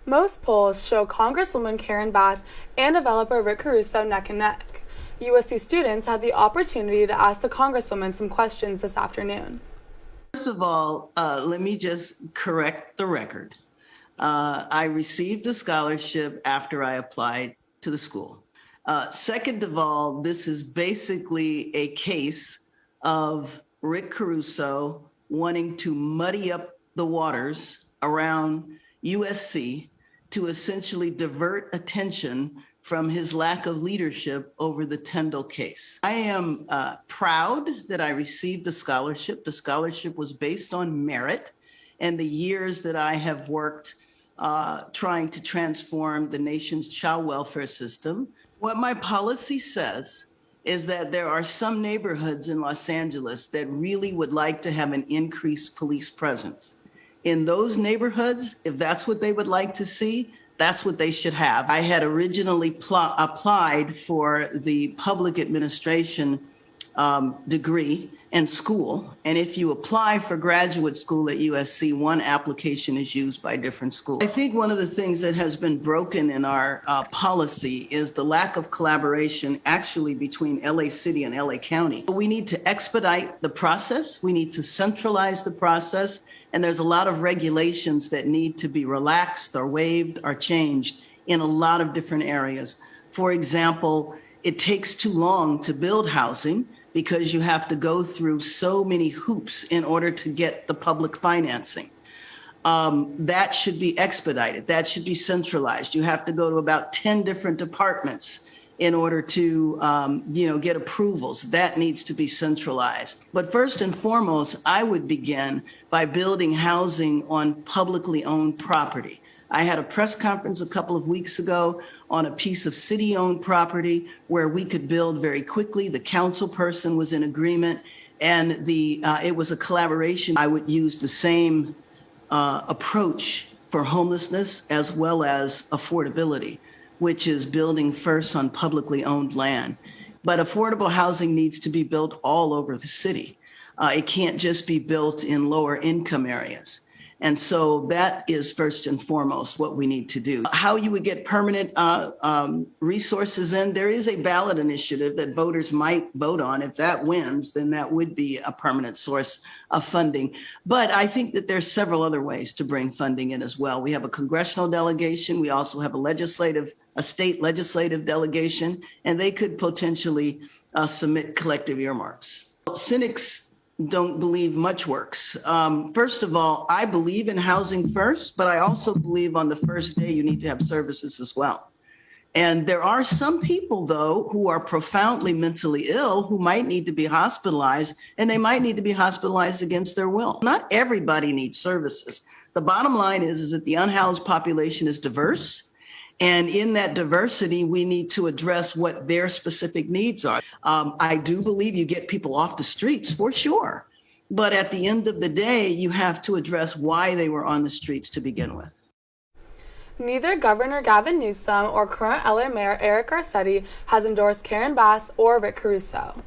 Most polls show Congresswoman Karen Bass and developer Rick Caruso neck and neck. USC students had the opportunity to ask the Congresswoman some questions this afternoon. First of all, let me just correct the record. I received a scholarship after I applied to the school. Second of all, this is basically a case of Rick Caruso wanting to muddy up the waters around USC to essentially divert attention from his lack of leadership over the Tyndall case. I am proud that I received the scholarship. The scholarship was based on merit and the years that I have worked trying to transform the nation's child welfare system. What my policy says is that there are some neighborhoods in Los Angeles that really would like to have an increased police presence. In those neighborhoods, if that's what they would like to see, that's what they should have. I had originally applied for the public administration degree and school. And if you apply for graduate school at USC, one application is used by different schools. I think one of the things that has been broken in our policy is the lack of collaboration actually between LA City and LA County. We need to expedite the process. We need to centralize the process. And there's a lot of regulations that need to be relaxed or waived or changed in a lot of different areas. For example, it takes too long to build housing because you have to go through so many hoops in order to get the public financing. That should be expedited. That should be centralized. You have to go to about 10 different departments in order to get approvals. That needs to be centralized. But first and foremost, I would begin by building housing on publicly owned property. I had a press conference a couple of weeks ago on a piece of city-owned property where we could build very quickly. The council person was in agreement, and it was a collaboration. I would use the same approach for homelessness as well as affordability, which is building first on publicly owned land. But affordable housing needs to be built all over the city. It can't just be built in lower income areas. And so that is first and foremost what we need to do. How you would get permanent resources in, there is a ballot initiative that voters might vote on. If that wins, then that would be a permanent source of funding. But I think that there's several other ways to bring funding in as well. We have a congressional delegation. We also have a state legislative delegation, and they could potentially submit collective earmarks. Cynics don't believe much works. First of all, I believe in housing first, but I also believe on the first day you need to have services as well. And there are some people, though, who are profoundly mentally ill who might need to be hospitalized, and they might need to be hospitalized against their will. Not everybody needs services. The bottom line is that the unhoused population is diverse. And in that diversity, we need to address what their specific needs are. I do believe you get people off the streets for sure. But at the end of the day, you have to address why they were on the streets to begin with. Neither Governor Gavin Newsom or current LA Mayor Eric Garcetti has endorsed Karen Bass or Rick Caruso.